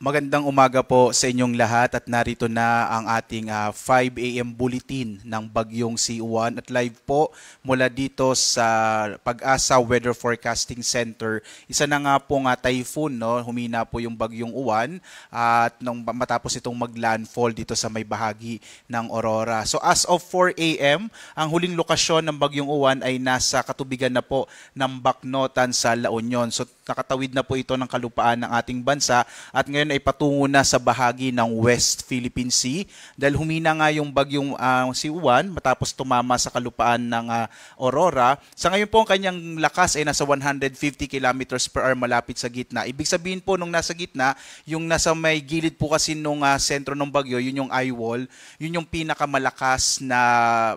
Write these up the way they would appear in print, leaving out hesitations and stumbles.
Magandang umaga po sa inyong lahat at narito na ang ating 5 a.m. bulletin ng Bagyong C1 at live po mula dito sa Pag-asa Weather Forecasting Center. Isa na nga pong typhoon, no? Humina po yung Bagyong Uwan at nung matapos itong maglandfall dito sa may bahagi ng Aurora. So as of 4 a.m., ang huling lokasyon ng Bagyong Uwan ay nasa katubigan na po ng Bacnotan sa La Union. So nakatawid na po ito ng kalupaan ng ating bansa at ngayon ay patungo na sa bahagi ng West Philippine Sea dahil humina nga yung bagyong C1 matapos tumama sa kalupaan ng Aurora. Sa ngayon po ang kanyang lakas ay nasa 150 kilometers per hour malapit sa gitna. Ibig sabihin po nung nasa gitna, yung nasa may gilid po kasi nung sentro ng bagyo, yun yung eye wall, yun yung pinakamalakas na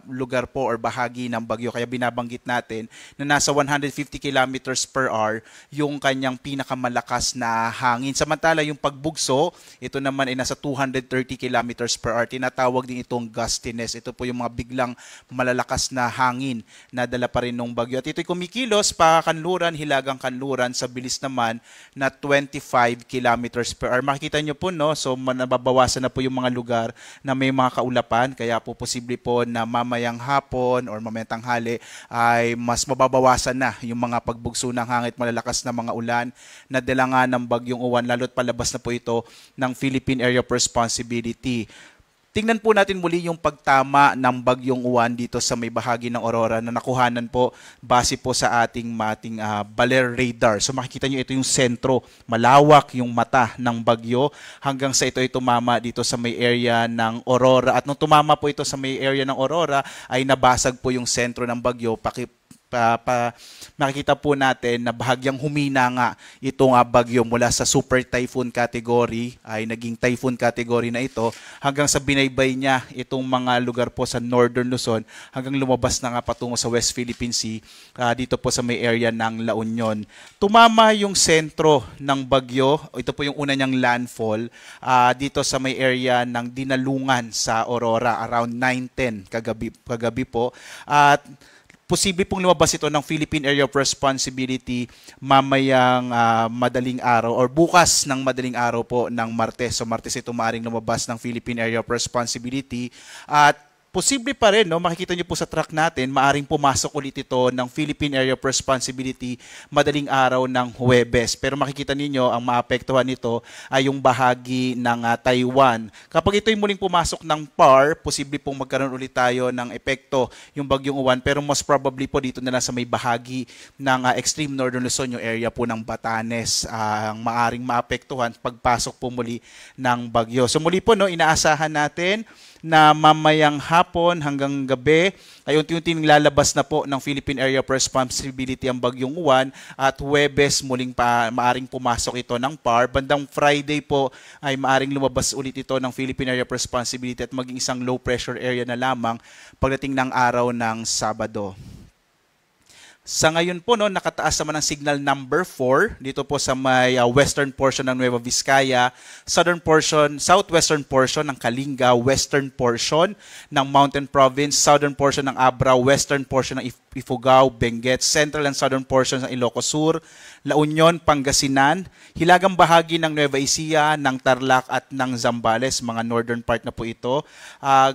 lugar po or bahagi ng bagyo. Kaya binabanggit natin na nasa 150 kilometers per hour yung kanyang pinakamalakas na hangin. Samantala yung pagbugso, ito naman ay nasa 230 kilometers per hour. Tinatawag din itong gustiness. Ito po yung mga biglang malalakas na hangin na dala pa rin ng bagyo. At ito'y kumikilos pa kanluran, hilagang kanluran sa bilis naman na 25 kilometers per hour. Makikita nyo po, no? So nababawasan na po yung mga lugar na may mga kaulapan. Kaya po posible po na mamayang hapon or mamayang tanghali ay mas mababawasan na yung mga pagbugso ng hangin at malalakas na mga ulan na dala nga ng Bagyong Uwan, lalo't palabas na po ito ng Philippine Area of Responsibility. Tingnan po natin muli yung pagtama ng Bagyong Uwan dito sa may bahagi ng Aurora na nakuhanan po base po sa ating Baler radar. So makikita nyo ito yung sentro, malawak yung mata ng bagyo hanggang sa ito ay tumama dito sa may area ng Aurora. At nung tumama po ito sa may area ng Aurora ay nabasag po yung sentro ng bagyo. Makikita po natin na bahagyang humina nga itong bagyo mula sa super typhoon category ay naging typhoon category na ito hanggang sa binaybay niya itong mga lugar po sa Northern Luzon hanggang lumabas na nga patungo sa West Philippine Sea dito po sa may area ng La Union. Tumama yung sentro ng bagyo, ito po yung una niyang landfall dito sa may area ng Dinalungan sa Aurora around 9:10 kagabi po at posible pong lumabas ito ng Philippine Area of Responsibility mamayang madaling araw or bukas ng madaling araw po ng Martes. So Martes ito maaaring lumabas ng Philippine Area of Responsibility at posible pa rin, no? Makikita niyo po sa track natin, maaring pumasok ulit ito ng Philippine Area of Responsibility madaling araw ng Huwebes. Pero makikita niyo ang maapektuhan nito ay yung bahagi ng Taiwan. Kapag ito'y muling pumasok ng PAR, posible pong magkaroon ulit tayo ng epekto yung Bagyong Uwan. Pero most probably po dito na lang sa may bahagi ng extreme northern Luzon, yung area po ng Batanes, ang maaring maapektuhan pagpasok po muli ng bagyo. So muli po, no, inaasahan natin na mamayang hapon hanggang gabi ay unti-unting lalabas na po ng Philippine Area of Responsibility ang Bagyong Uwan at Huwebes muling maaring pumasok ito ng PAR. Bandang Friday po ay maaring lumabas ulit ito ng Philippine Area of Responsibility at maging isang low pressure area na lamang pagdating ng araw ng Sabado. Sa ngayon po, no, nakataas naman ang signal number 4 dito po sa may western portion ng Nueva Vizcaya, southwestern portion ng Kalinga, western portion ng Mountain Province, southern portion ng Abra, western portion ng Ifugao, Benguet, central and southern portions ng Ilocos Sur, La Union, Pangasinan, hilagang bahagi ng Nueva Ecija, ng Tarlac at ng Zambales, mga northern part na po ito.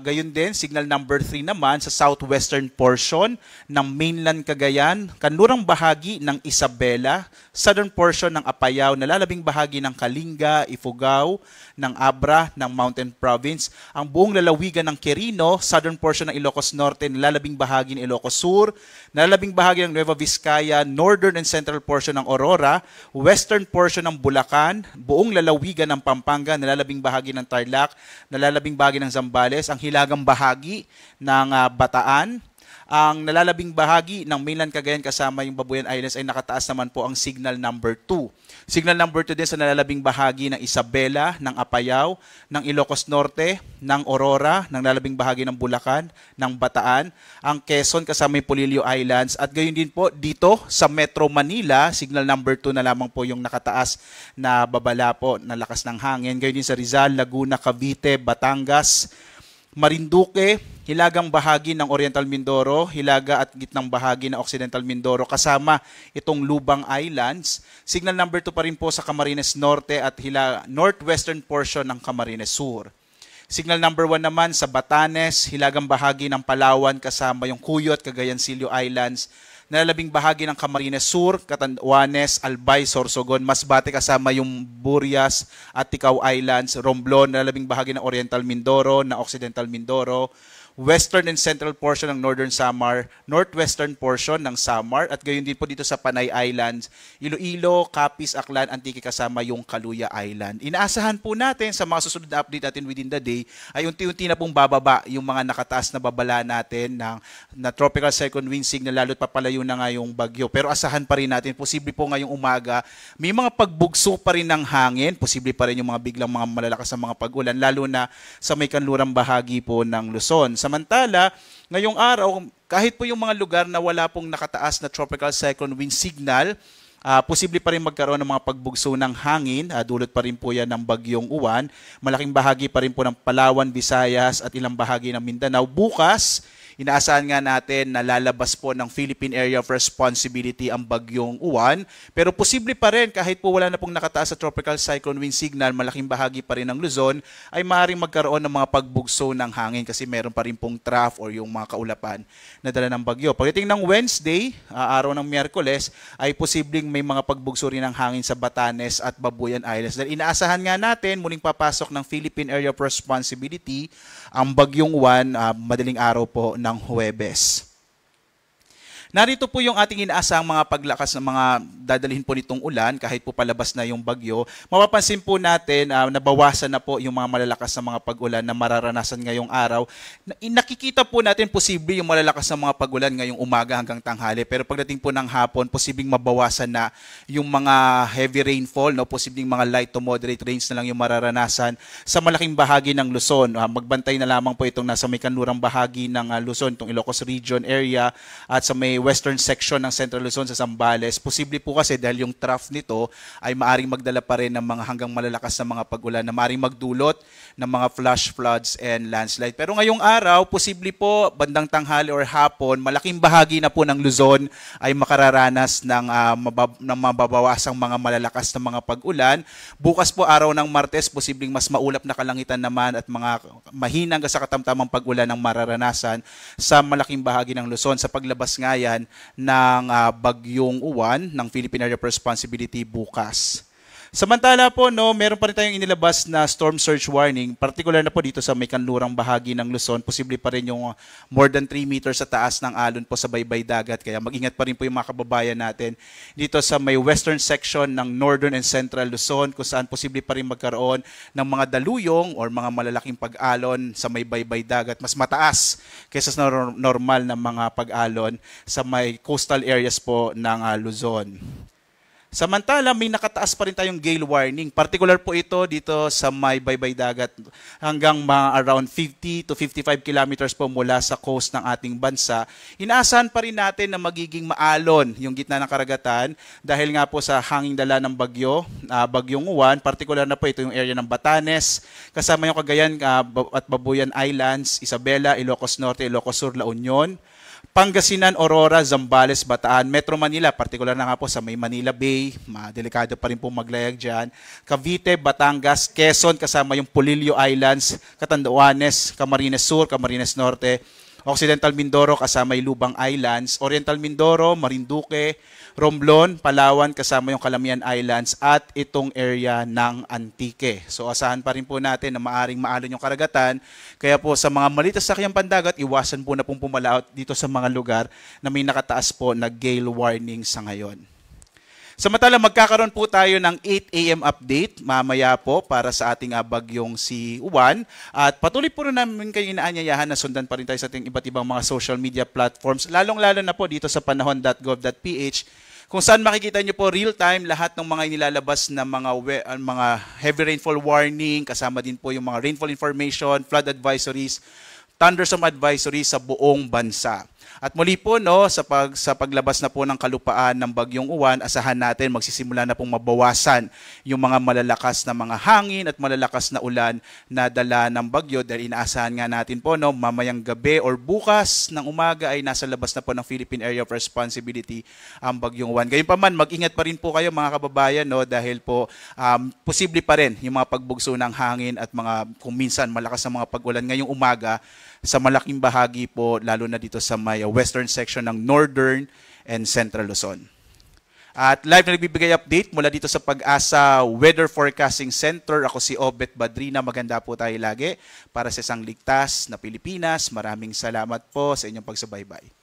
Gayon din, signal number 3 naman sa southwestern portion ng mainland Cagayan, kanlurang bahagi ng Isabela, southern portion ng Apayao, nalalabing bahagi ng Kalinga, Ifugao, ng Abra, ng Mountain Province, ang buong lalawigan ng Quirino, southern portion ng Ilocos Norte, nalalabing bahagi ng Ilocos Sur, nalalabing bahagi ng Nueva Vizcaya, northern and central portion ng Aurora, western portion ng Bulacan, buong lalawigan ng Pampanga, nalalabing bahagi ng Tarlac, nalalabing bahagi ng Zambales, ang hilagang bahagi ng Bataan, ang nalalabing bahagi ng mainland Cagayan kasama yung Babuyan Islands ay nakataas naman po ang signal number 2. Signal number 2 din sa nalalabing bahagi ng Isabela, ng Apayao, ng Ilocos Norte, ng Aurora, ng nalalabing bahagi ng Bulacan, ng Bataan, ang Quezon kasama yung Polillo Islands at gayon din po dito sa Metro Manila, signal number 2 na lamang po yung nakataas na babala po na lakas ng hangin. Gayon din sa Rizal, Laguna, Cavite, Batangas, Marinduque, hilagang bahagi ng Oriental Mindoro, hilaga at gitnang bahagi ng Occidental Mindoro kasama itong Lubang Islands. Signal number 2 pa rin po sa Camarines Norte at northwestern portion ng Camarines Sur. Signal number 1 naman sa Batanes, hilagang bahagi ng Palawan kasama yung Cuyot, Cagayancillo Islands, nalalabing bahagi ng Camarines Sur, Catanduanes, Albay, Sorsogon, Masbate kasama yung Burias at Ticao Islands, Romblon, nalalabing bahagi ng Oriental Mindoro, na Occidental Mindoro, western and central portion ng Northern Samar, northwestern portion ng Samar, at gayon din po dito sa Panay Islands, Iloilo, Capiz, Aklan, Antique kasama yung Kaluya Island. Inaasahan po natin sa mga susunod na update natin within the day ay unti-unti na pong bababa yung mga nakataas na babala natin na tropical cyclone wind signal, lalo't papalayo na nga yung bagyo. Pero asahan pa rin natin, posible po ngayong umaga, may mga pagbugso pa rin ng hangin, posible pa rin yung mga biglang mga malalakas na mga pag-ulan, lalo na sa may kanlurang bahagi po ng Luzon. Samantala, ngayong araw, kahit po yung mga lugar na wala pong nakataas na tropical cyclone wind signal, posible pa rin magkaroon ng mga pagbugso ng hangin. Dulot pa rin po yan ng bagyong Uwan. Malaking bahagi pa rin po ng Palawan, Visayas at ilang bahagi ng Mindanao. Bukas, inaasahan nga natin na lalabas po ng Philippine Area of Responsibility ang bagyong Uwan. Pero posible pa rin, kahit po wala na pong nakataas sa tropical cyclone wind signal, malaking bahagi pa rin ng Luzon, ay maaaring magkaroon ng mga pagbugso ng hangin kasi meron pa rin pong trough or yung mga kaulapan na dala ng bagyo. Pagdating ng Wednesday, araw ng Miyerkules, ay posibleng may mga pagbugso rin ng hangin sa Batanes at Babuyan Islands. Dahil inaasahan nga natin, muling papasok ng Philippine Area of Responsibility ang bagyong Uwan madaling araw po ng Huwebes. Narito po yung ating inaasahang mga paglakas ng mga dadalhin po nitong ulan kahit po palabas na yung bagyo. Mapapansin po natin nabawasan na po yung mga malalakas na mga pag-ulan na mararanasan ngayong araw. Nakikita po natin posible yung malalakas na mga pag-ulan ngayong umaga hanggang tanghali. Pero pagdating po ng hapon, posibleng mabawasan na yung mga heavy rainfall, no? Posibleng mga light to moderate rains na lang yung mararanasan sa malaking bahagi ng Luzon. Magbantay na lamang po itong nasa may kanlurang bahagi ng Luzon, itong Ilocos Region area at sa may western section ng Central Luzon sa Zambales. Posible po kasi dahil yung trough nito ay maaring magdala pa rin ng mga hanggang malalakas na mga pag-ulan na maaring magdulot ng mga flash floods and landslide. Pero ngayong araw, posible po bandang tanghali or hapon, malaking bahagi na po ng Luzon ay makararanas ng mababawasang mga malalakas na mga pag-ulan. Bukas po araw ng Martes, posibleng mas maulap na kalangitan naman at mga mahinang sa katamtamang pag-ulan ang mararanasan sa malaking bahagi ng Luzon sa paglabas nga ng bagyong Uwan ng Philippine Area of Responsibility bukas. Samantala po, meron pa rin tayong inilabas na storm surge warning, particular na po dito sa may kanlurang bahagi ng Luzon. Posible pa rin yung more than 3 meters sa taas ng alon po sa baybay dagat. Kaya mag-ingat pa rin po yung mga kababayan natin dito sa may western section ng northern and central Luzon, kung saan posible pa rin magkaroon ng mga daluyong or mga malalaking pag-alon sa may baybay dagat. Mas mataas kaysa sa normal na mga pag-alon sa may coastal areas po ng Luzon. Samantala, may nakataas pa rin tayong gale warning. Particular po ito dito sa may baybay dagat hanggang mga around 50 to 55 kilometers po mula sa coast ng ating bansa. Inaasahan pa rin natin na magiging maalon yung gitna ng karagatan dahil nga po sa hanging dala ng bagyong Uwan. Particular na po ito yung area ng Batanes, kasama yung Cagayan at Babuyan Islands, Isabela, Ilocos Norte, Ilocos Sur, La Union, Pangasinan, Aurora, Zambales, Bataan, Metro Manila, particular na nga po sa may Manila Bay, delikado pa rin po maglayag dyan, Cavite, Batangas, Quezon, kasama yung Polillo Islands, Catanduanes, Camarines Sur, Camarines Norte, Occidental Mindoro, kasama yung Lubang Islands, Oriental Mindoro, Marinduque, Romblon, Palawan, kasama yung Calamian Islands at itong area ng Antique. So asahan pa rin po natin na maaring maalon yung karagatan. Kaya po sa mga maliit sa sakyang pandagat, iwasan po na pong pumalaot dito sa mga lugar na may nakataas po na gale warning sa ngayon. Samantala, magkakaroon po tayo ng 8 AM update mamaya po para sa ating bagyong si Uwan. At patuloy po rin namin kayo inaanyayahan na sundan pa rin tayo sa ating iba't ibang mga social media platforms, lalong-lalo na po dito sa panahon.gov.ph, kung saan makikita nyo po real-time lahat ng mga inilalabas na mga heavy rainfall warning, kasama din po yung mga rainfall information, flood advisories, thunderstorm advisories sa buong bansa. At muli po no, sa paglabas na po ng kalupaan ng Bagyong Uwan, asahan natin magsisimula na pong mabawasan yung mga malalakas na mga hangin at malalakas na ulan na dala ng bagyo, dahil inaasahan nga natin po no, mamayang gabi or bukas ng umaga ay nasa labas na po ng Philippine Area of Responsibility ang Bagyong Uwan. Gayunpaman, mag-ingat pa rin po kayo mga kababayan no, dahil po posible pa rin yung mga pagbugso ng hangin at mga kung minsan malakas na mga pag-ulan ngayong umaga sa malaking bahagi po, lalo na dito sa may western section ng Northern and Central Luzon. At live na nagbibigay update mula dito sa Pag-asa Weather Forecasting Center. Ako si Obet Badrina. Maganda po tayo lagi para sa isang ligtas na Pilipinas. Maraming salamat po sa inyong pagsubaybay.